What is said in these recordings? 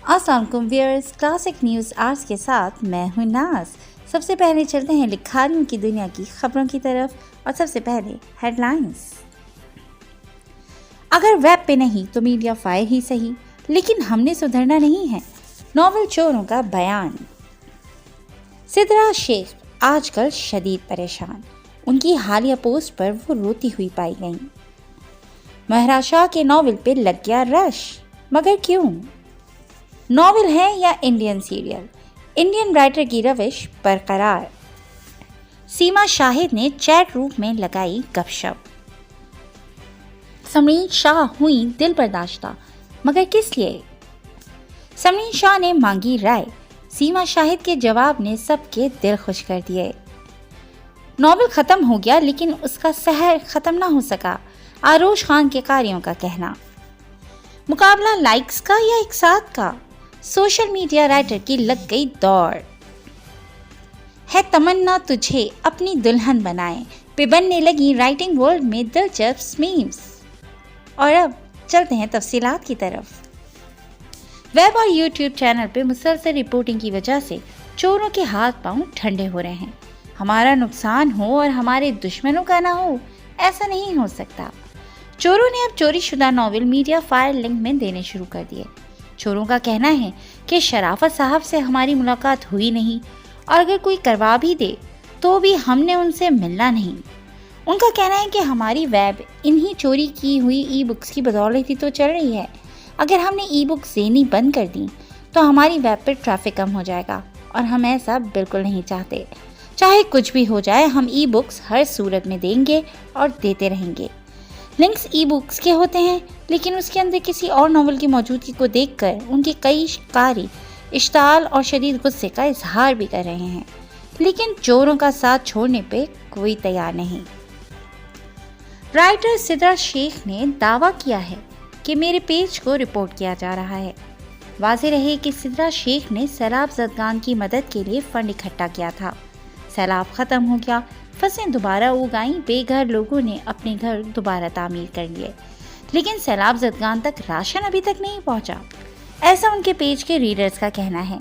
अस्सलाम वालेकुम viewers, classic news arts के साथ मैं हूं नाज। सबसे पहले चलते हैं लिखारियों की दुनिया की खबरों की तरफ और सबसे पहले हेडलाइंस। अगर वेब पे नहीं तो मीडिया फायर ही सही, लेकिन हमने सुधरना नहीं है, नॉवल चोरों का बयान। सिद्रा शेख आजकल शदीद परेशान, उनकी हालिया पोस्ट पर वो रोती हुई पाई गईं। महरा शाह के नॉवल पे लग गया रश, मगर क्यों? नॉवल है या इंडियन सीरियल, इंडियन राइटर की रविश बरकरार। सीमा शाहिद ने चैट रूम में लगाई गपशप। समरीन शाह हुई दिल बर्दाश्ता, मगर किस लिए? समरीन शाह ने मांगी राय, सीमा शाहिद के जवाब ने सबके दिल खुश कर दिए। नॉवल खत्म हो गया लेकिन उसका सहर खत्म ना हो सका, आरोश खान के कारियों का कहना। मुकाबला लाइक्स का या एक साथ का? सोशल मीडिया राइटर की लग गई दौड़। है तमन्ना तुझे अपनी दुल्हन बनाए पे बनने लगी राइटिंग वर्ल्ड में दिलचस्प मीम्स। और अब चलते हैं तफसीलात की तरफ। वेब और यूट्यूब चैनल पे मुसलसल रिपोर्टिंग की वजह से चोरों के हाथ पांव ठंडे हो रहे हैं। हमारा नुकसान हो और हमारे दुश्मनों का ना हो, ऐसा नहीं हो सकता। चोरों ने अब चोरीशुदा नॉवल मीडिया फायर लिंक में देने शुरू कर दिए। चोरों का कहना है कि शराफत साहब से हमारी मुलाकात हुई नहीं, और अगर कोई करवा भी दे तो भी हमने उनसे मिलना नहीं। उनका कहना है कि हमारी वेब इन्हीं चोरी की हुई ई बुक्स की बदौलत ही तो चल रही है। अगर हमने ई बुक्स देनी बंद कर दी तो हमारी वेब पर ट्रैफिक कम हो जाएगा, और हम ऐसा बिल्कुल नहीं चाहते। चाहे कुछ भी हो जाए, हम ई बुक्स हर सूरत में देंगे और देते रहेंगे। लिंक्स ई बुक्स के होते हैं, लेकिन उसके अंदर किसी और नॉवल की मौजूदगी को देखकर उनके कई कारी इश्ताल और शदीद गुस्से का इजहार भी कर रहे हैं, लेकिन चोरों का साथ छोड़ने पे कोई तैयार नहीं। राइटर सिद्रा शेख ने दावा किया है कि मेरे पेज को रिपोर्ट किया जा रहा है। वाज़ेह रहे कि सिद्रा शेख ने सैलाब ज़दगान की मदद के लिए फंड इकट्ठा किया था। सैलाब खत्म हो गया, फसलें दोबारा उगाई, बेघर लोगों ने अपने घर दोबारा तामीर कर लिए, लेकिन सैलाब ज़दगान तक राशन अभी तक नहीं पहुंचा, ऐसा उनके पेज के रीडर्स का कहना है।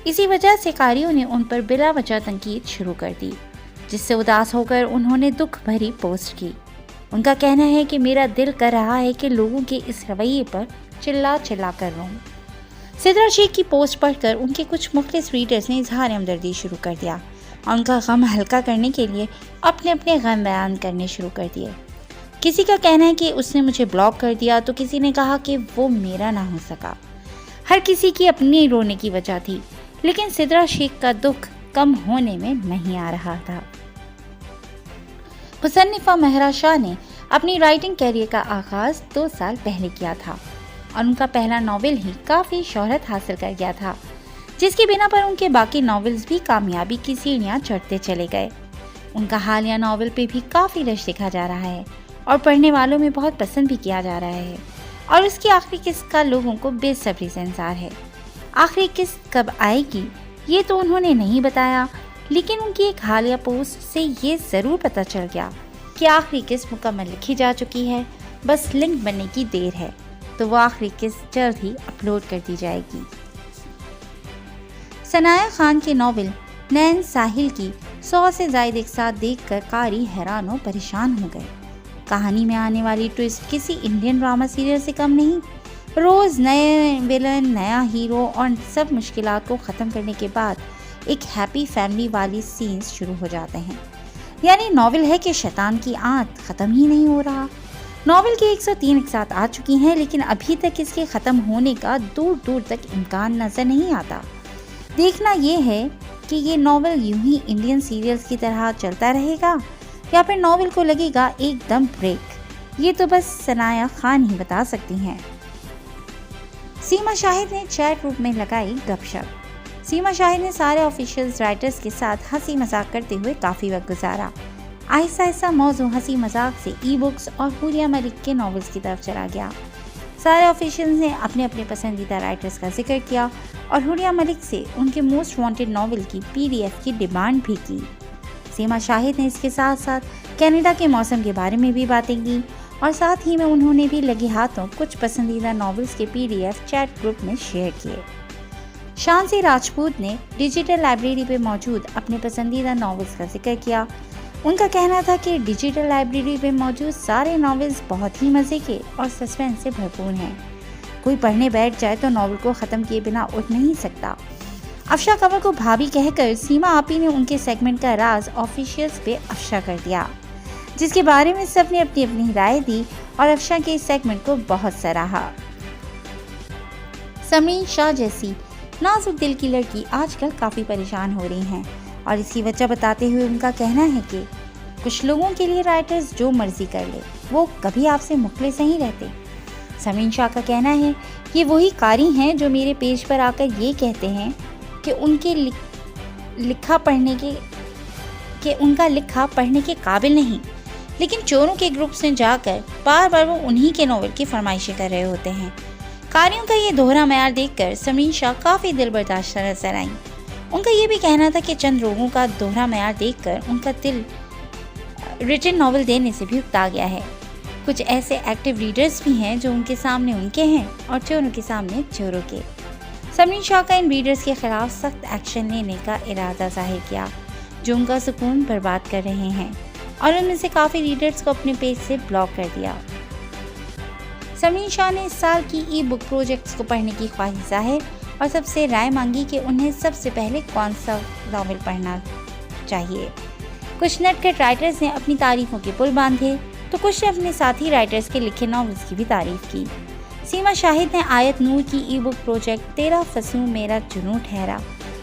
इसी वजह से कारियों ने उन पर बिला वजह तनकीद शुरू कर दी, जिससे उदास होकर उन्होंने दुख भरी पोस्ट की। उनका कहना है कि मेरा दिल कर रहा है कि लोगों के इस रवैये पर चिल्ला चिल्ला कर रोऊं। सिद्रा शेख की पोस्ट पढ़कर उनके कुछ मुखलिस रीडर्स ने इजहार हमदर्दी शुरू कर दिया और उनका गम हल्का करने के लिए अपने अपने गम बयान करने शुरू कर दिए। किसी का कहना है कि उसने मुझे ब्लॉक कर दिया, तो किसी ने कहा कि वो मेरा ना हो सका। हर किसी की अपनी रोने की वजह थी, लेकिन सिद्रा शेख का दुख कम होने में नहीं आ रहा था। मुसन्निफा महरा शाह ने अपनी राइटिंग कैरियर का आगाज 2 साल पहले किया था और उनका पहला नॉवेल ही काफ़ी शोहरत हासिल कर गया था, जिसकी बिना पर उनके बाकी नॉवेल्स भी कामयाबी की सीढ़ियाँ चढ़ते चले गए। उनका हालिया नॉवेल पे भी काफ़ी रश देखा जा रहा है और पढ़ने वालों में बहुत पसंद भी किया जा रहा है, और उसकी आखिरी किस्त का लोगों को बेसब्री से इंतजार है। आखिरी किस्त कब आएगी ये तो उन्होंने नहीं बताया, लेकिन उनकी एक हालिया पोस्ट से ये ज़रूर पता चल गया कि आखिरी किस्त मुकम्मल लिखी जा चुकी है, बस लिंक बनने की देर है, तो वो आखिरी किस्त जल्द ही अपलोड कर दी जाएगी। सनाया खान के नॉवल नैन साहिल की 100 से ज़ायद एक साथ देखकर कारी हैरान और परेशान हो गए। कहानी में आने वाली ट्विस्ट किसी इंडियन ड्रामा सीरियल से कम नहीं। रोज़ नए विलन, नया हीरो और सब मुश्किलात को ख़त्म करने के बाद एक हैप्पी फैमिली वाली सीन्स शुरू हो जाते हैं। यानी नॉवल है कि शैतान की आंत ख़त्म ही नहीं हो रहा। नॉवल की 103 एक साथ आ चुकी हैं, लेकिन अभी तक इसके ख़त्म होने का दूर दूर तक इम्कान नज़र नहीं आता। देखना ये है कि ये नॉवल यूं ही इंडियन सीरियल्स की तरह चलता रहेगा या फिर नॉवल को लगेगा एकदम ब्रेक। ये तो बस सनाया खान ही बता सकती हैं। सीमा शाहिद ने चैट रूम में लगाई गपशप। सीमा शाहिद ने सारे ऑफिशियल्स राइटर्स के साथ हंसी मजाक करते हुए काफ़ी वक्त गुजारा। आहिस्ता आहिस्ता मौजू हंसी मजाक से ई बुक्स और हुरिया मलिक के नॉवेल्स की तरफ चला गया। सारे ऑफिशियल्स ने अपने अपने पसंदीदा राइटर्स का जिक्र किया और हुरिया मलिक से उनके मोस्ट वांटेड नॉवल की PDF की डिमांड भी की। सीमा शाहिद ने इसके साथ साथ कनाडा के मौसम के बारे में भी बातें की और साथ ही में उन्होंने भी लगे हाथों कुछ पसंदीदा नॉवेल्स के PDF चैट ग्रुप में शेयर किए। शांति राजपूत ने डिजिटल लाइब्रेरी पे मौजूद अपने पसंदीदा नॉवेल्स का जिक्र किया। उनका कहना था कि डिजिटल लाइब्रेरी पे मौजूद सारे नॉवेल्स बहुत ही मज़े के और सस्पेंस से भरपूर हैं। कोई पढ़ने बैठ जाए तो नॉवेल को ख़त्म किए बिना उठ नहीं सकता। अफशा कंवर को भाभी कहकर सीमा आपी ने उनके सेगमेंट का राज ऑफिशियल्स पे अफशा कर दिया, जिसके बारे में सबने अपनी अपनी राय दी और अफशा के इस सेगमेंट को बहुत सराहा। समरीन शाह जैसी नाजुक दिल की लड़की आजकल काफ़ी परेशान हो रही हैं और इसकी वजह बताते हुए उनका कहना है कि कुछ लोगों के लिए राइटर्स जो मर्जी कर ले, वो कभी आपसे मुखलिस नहीं रहते। समरीन शाह का कहना है कि वही कारी हैं जो मेरे पेज पर आकर ये कहते हैं कि उनके लिखा पढ़ने के काबिल नहीं, लेकिन चोरों के ग्रुप्स में जाकर बार बार वो उन्हीं के नॉवेल की फरमाइशें कर रहे होते हैं। कारियों का ये दोहरा मयार देखकर समरीन शाह काफ़ी दिल बर्दाश्त नजर आईं। उनका ये भी कहना था कि चंद लोगों का दोहरा मयार देखकर उनका दिल रिटन नॉवेल देने से भी उकता गया है। कुछ ऐसे एक्टिव रीडर्स भी हैं जो उनके सामने उनके हैं और चोरों के सामने चोरों के। समरीन शाह का इन रीडर्स के खिलाफ सख्त एक्शन लेने का इरादा जाहिर किया जो उनका सुकून बर्बाद कर रहे हैं, और उनमें से काफ़ी रीडर्स को अपने पेज से ब्लॉक कर दिया। समरीन शाह ने इस साल की ई बुक प्रोजेक्ट्स को पढ़ने की ख्वाहिश जाहिर और सबसे राय मांगी कि उन्हें सबसे पहले कौन सा नॉवेल पढ़ना चाहिए। कुछ नटखट राइटर्स ने अपनी तारीफों के पुल बांधे तो कुछ ने अपने साथी राइटर्स के लिखे नॉवेल्स की भी तारीफ की। सीमा शाहिद ने आयत नूर की ई बुक प्रोजेक्ट 13 फसलों मेरा जुनून ठहरा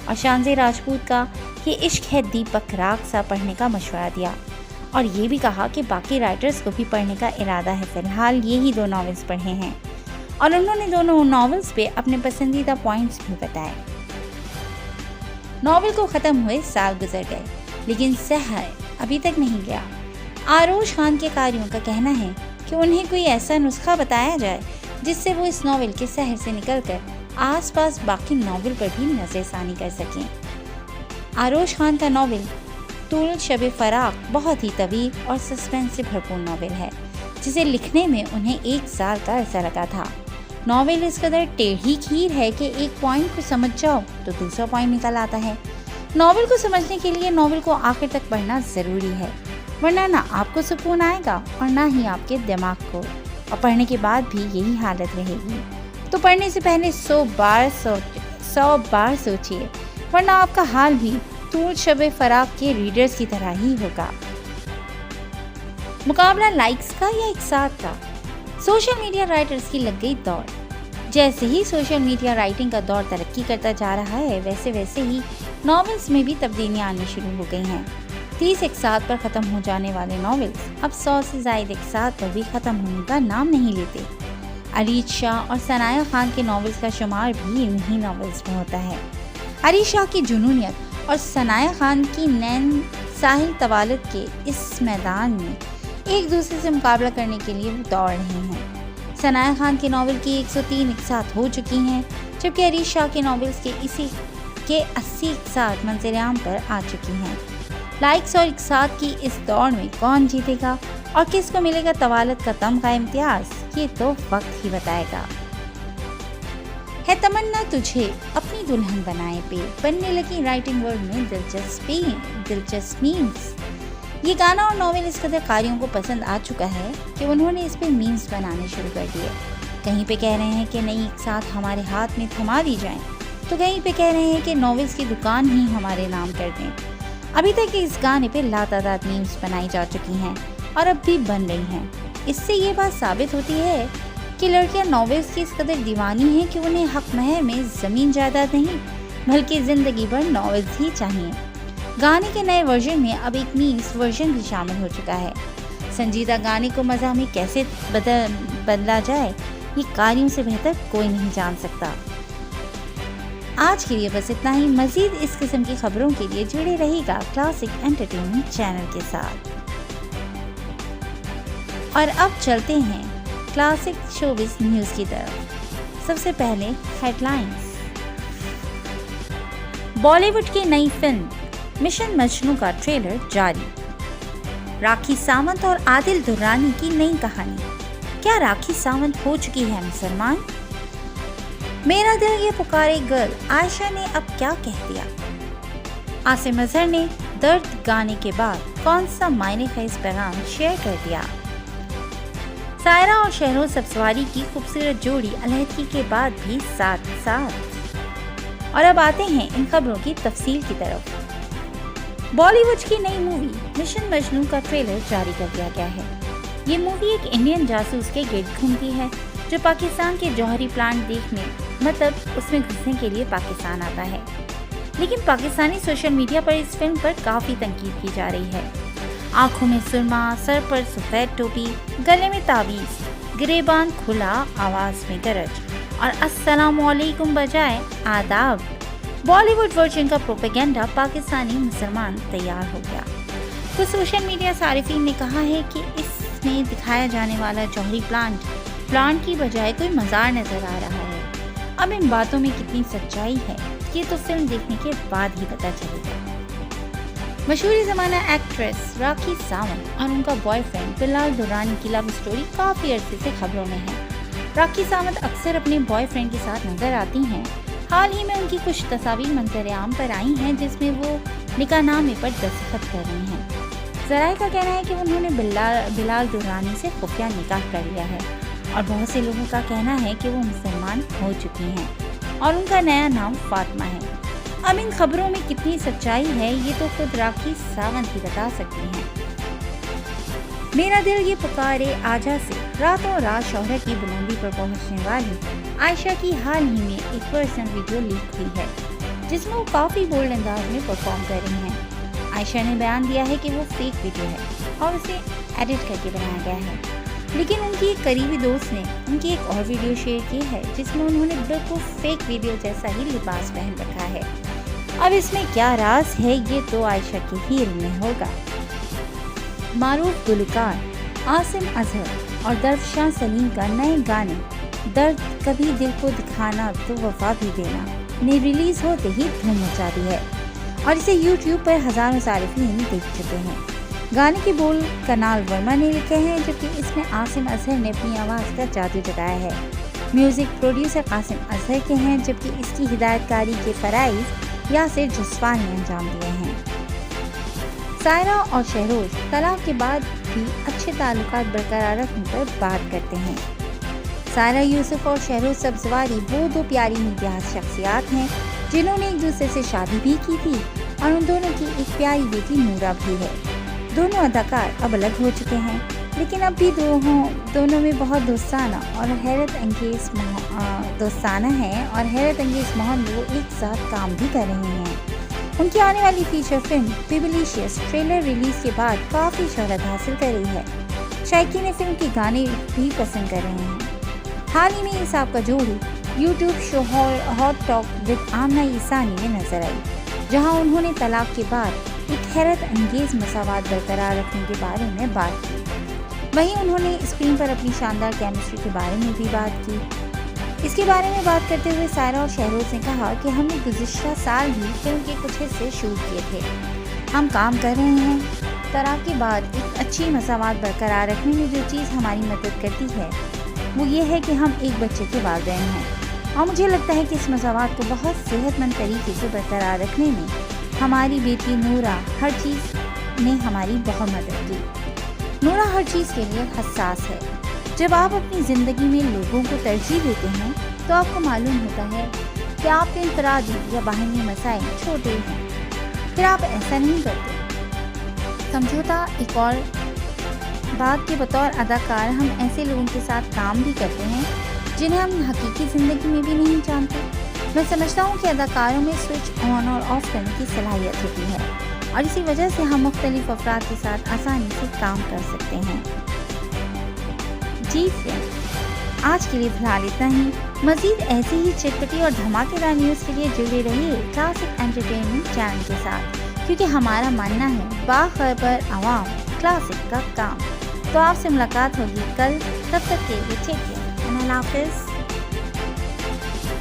और शांति राजपूत का ये इश्क है दीपक राग सा पढ़ने का मशवरा दिया और ये भी कहा कि बाकी राइटर्स को भी पढ़ने का इरादा है। फिलहाल ये ही 2 नॉवेल्स पढ़े हैं और उन्होंने दोनों नॉवेल्स पे अपने पसंदीदा पॉइंट्स भी बताए। नॉवेल को ख़त्म हुए साल गुजर गए लेकिन सहर अभी तक नहीं गया। आरोश खान के कारियों का कहना है कि उन्हें कोई ऐसा नुस्खा बताया जाए जिससे वो इस नॉवेल के सहर से निकलकर आसपास बाकी नॉवेल पर भी नज़रसानी कर सकें। आरोश खान का नॉवेल तूल शब फराक बहुत ही तवील और सस्पेंस से भरपूर नॉवेल है जिसे लिखने में उन्हें 1 साल का अरसा लगा था। नॉवेल इस कदर टेढ़ी खीर है कि एक पॉइंट को समझ जाओ तो दूसरा पॉइंट निकल आता है। नॉवेल को समझने के लिए नॉवेल को आखिर तक पढ़ना ज़रूरी है, वरना ना आपको सुकून आएगा और ना ही आपके दिमाग को, और पढ़ने के बाद भी यही हालत रहेगी। तो पढ़ने से पहले 100 बार सोचिए, वरना आपका हाल भी तूल शब फराक के रीडर्स की तरह ही होगा। मुकाबला लाइक्स का या इकसार का? सोशल मीडिया राइटर्स की लग गई दौड़। जैसे ही सोशल मीडिया राइटिंग का दौर तरक्की करता जा रहा है वैसे वैसे ही नॉवेल्स में भी तब्दीलियां आनी शुरू हो गई हैं। 30 इकसार पर ख़त्म हो जाने वाले नॉवेल्स अब 100 से ज़ायद इकसार पर भी ख़त्म होने का नाम नहीं लेते। अरीज शाह और सनाया खान के नॉवेल्स का शुमार भी इन्हीं नॉवेल्स में होता है। अरीज शाह की जुनूनियत और सनाया खान की नैन साहिल तवालद के इस मैदान में एक दूसरे से मुकाबला करने के लिए वो दौड़ रहे हैं। सनाया खान के नावल की 103 इकसात हो चुकी हैं, जबकि अरीज शाह के नावल्स के 80 इकसात मंज़िल-ए-आम पर आ चुकी हैं। लाइक्स और इकसात की इस दौड़ में कौन जीतेगा और किसको मिलेगा तवालत का तमगा इम्तियाज़, ये तो वक्त ही बताएगा। है तमन्ना तुझे अपनी दुल्हन बनाए पे, बनने लगी राइटिंग वर्ल्ड में दिलचस्पी। ये गाना और नॉवेल इस कदर कारियों को पसंद आ चुका है कि उन्होंने इस पे मीम्स बनाने शुरू कर दिए। कहीं पे कह रहे हैं कि नई इकसात हमारे हाथ में थमा दी जाएं, तो कहीं पे कह रहे हैं कि नॉवेल्स की दुकान ही हमारे नाम कर दें। अभी तक इस गाने पे लातादाद मीम्स बनाई जा चुकी हैं और अब भी बन रही हैं। इससे ये बात साबित होती है कि लड़कियां नॉवेल्स की इस कदर दीवानी हैं कि उन्हें हक महर में ज़मीन जायदाद नहीं बल्कि ज़िंदगी भर नॉवेल्स ही चाहिए। गाने के नए वर्जन में अब एक मीम्स वर्जन भी शामिल हो चुका है। संजीदा गाने को मज़ा में कैसे बदला जाए ये कारियों से बेहतर कोई नहीं जान सकता। आज के लिए बस इतना ही। मज़ीद इस किस्म की खबरों के लिए जुड़े रहेगा क्लासिक एंटरटेनमेंट चैनल के साथ। और अब चलते हैं क्लासिक शोबिज़ न्यूज़ की तरफ। सबसे पहले हेडलाइंस। बॉलीवुड की नई फिल्म मिशन मजनू का ट्रेलर जारी। राखी सावंत और आदिल दुर्रानी की नई कहानी। क्या राखी सावंत हो चुकी है मुसलमान? मेरा दिल ये पुकारे गर्ल आयशा ने अब क्या कह दिया। आसिम अजहर ने दर्द गाने के बाद कौन सा मायने खेज पैगाम शेयर कर दिया। सायरा और शहरोज सब्सवारी की खूबसूरत जोड़ी अलहदगी के बाद भी साथ साथ। और अब आते हैं इन खबरों की तफसील की तरफ। बॉलीवुड की नई मूवी मिशन मजनू का ट्रेलर जारी कर दिया गया है। ये मूवी एक इंडियन जासूस के गिर्द घूमती है जो पाकिस्तान के जौहरी प्लांट देखने मतलब उसमें घुसने के लिए पाकिस्तान आता है। लेकिन पाकिस्तानी सोशल मीडिया पर इस फिल्म पर काफी तनकीद की जा रही है। आंखों में सुरमा, सर पर सफेद टोपी, गले में तावीज, गिरेबान खुला, आवाज में गरज और अस्सलामुअलैकुम बजाय आदाब। बॉलीवुड वर्जन का प्रोपेगेंडा पाकिस्तानी मुसलमान तैयार हो गया। कुछ सोशल मीडिया सारिफीन ने कहा है कि इसमें दिखाया जाने वाला जौहरी प्लांट की बजाय कोई मज़ार नजर आ रहा है। अब इन बातों में कितनी सच्चाई है ये तो फिल्म देखने के बाद ही पता चलेगा। मशहूर ज़माना एक्ट्रेस राखी सावंत और उनका बॉयफ्रेंड बिलाल दुर्रानी की लव स्टोरी काफ़ी अरसे से खबरों में है। राखी सावंत अक्सर अपने बॉयफ्रेंड के साथ नजर आती हैं। हाल ही में उनकी कुछ तस्वीर मंजर-ए-आम पर आई हैं जिसमें वो निकाहनामे पर दस्तखत कर रही हैं। ज़राए का कहना है कि उन्होंने बिलाल दुर्रानी से खुफिया निकाह कर लिया है और बहुत से लोगों का कहना है कि वो मुसलमान हो चुकी हैं और उनका नया नाम फातिमा है। अब इन खबरों में कितनी सच्चाई है ये तो खुद राखी सावंत ही बता सकती हैं। मेरा दिल ये पुकारे आजा से रातों रात शोहरत की बुलंदी पर पहुंचने वाली आयशा की हाल ही में एक पर्सनल वीडियो लीक हुई है जिसमें वो काफ़ी बोल्ड अंदाज में परफॉर्म कर रही हैं। आयशा ने बयान दिया है कि वो फेक वीडियो है और उसे एडिट करके बनाया गया है। लेकिन उनकी एक करीबी दोस्त ने उनकी एक और वीडियो शेयर की है जिसमें उन्होंने बिल्कुल फेक वीडियो जैसा ही लिबास पहन रखा है। अब इसमें क्या राज है ये तो आयशा के ही इल्म में होगा। मारूफ गुलकार आसिम अजहर और दरफशान सलीम का नए गाने दर्द कभी दिल को दिखाना तो वफा भी देना ने रिलीज होते ही धूम मचा दी है और इसे यूट्यूब पर हजारों सारिफीन देख चुके हैं। गाने के बोल कनाल वर्मा ने लिखे हैं जबकि इसमें आसिम अजहर ने अपनी आवाज़ का जादू जगाया है। म्यूजिक प्रोड्यूसर आसिम अजहर के हैं जबकि इसकी हिदायतकारी के फराइज यासिर जसवान ने अंजाम दिए हैं। सायरा और शहरोज तलाक के बाद भी अच्छे ताल्लुकात बरकरार रखने पर बात करते हैं। सायरा यूसुफ और शहरोज सब्जवारी वो दो प्यारी मीडिया शख्सियात हैं जिन्होंने एक दूसरे से शादी भी की थी और उन दोनों की एक प्यारी बेटी नूरा भी है। दोनों अदाकार अब अलग हो चुके हैं लेकिन अब भी दोनों में बहुत दोस्ताना है और हैरत अंगेज माहौल में वो एक साथ काम भी कर रहे हैं। उनकी आने वाली फीचर फिल्म पिबलिशियस ट्रेलर रिलीज के बाद काफ़ी शोहरत हासिल कर रही है। शायकीन फिल्म के गाने भी पसंद कर रहे हैं। हाल ही में इस आपका जोड़ी YouTube show hot talk with Aamna Isani में नजर आई जहां उन्होंने तलाक के बाद एक हैरत अंगेज मसावात बरकरार रखने के बारे में बात की। वहीं उन्होंने स्क्रीन पर अपनी शानदार केमिस्ट्री के बारे में भी बात की। इसके बारे में बात करते हुए सायरा और शहरोज ने कहा कि हमने गुज़िश्ता साल भी फिल्म के कुछ हिस्से शूट किए थे। हम काम कर रहे हैं। तलाक के बाद एक अच्छी मसावात बरकरार रखने में जो चीज़ हमारी मदद करती है वो ये है कि हम एक बच्चे के वालिदैन हैं और मुझे लगता है कि इस मसावात को बहुत सेहतमंद तरीके से बरकरार रखने में हमारी बेटी नूरा हर चीज़ ने हमारी बहुत मदद की। नूरा हर चीज़ के लिए हसास है। जब आप अपनी ज़िंदगी में लोगों को तरजीह देते हैं तो आपको मालूम होता है कि आपके इंफरादी या बाहमी मसाइल छोटे हैं, फिर आप ऐसा नहीं करते। समझौता एक और बात के बतौर अदाकार हम ऐसे लोगों के साथ काम भी करते हैं जिन्हें हम हकीकी ज़िंदगी में भी नहीं जानते। मैं समझता हूँ कि अदाकारों में स्विच ऑन और ऑफ करने की सलाहियत होती है और इसी वजह से हम मुख्तलिफ अफराद के साथ आसानी से काम कर सकते हैं। जी फ्रेंड, आज के लिए फिलहाल इतना ही। मज़ीद ऐसी ही चटपटी और धमाकेदार न्यूज़ के लिए जुड़े रहिए क्लासिक एंटरटेनमेंट चैनल के साथ क्योंकि हमारा मानना है बाखबर आवाम क्लासिक का काम। तो आपसे मुलाकात होगी कल। तब तक के लिए टेक केयर। अल्लाह हाफ़िज़।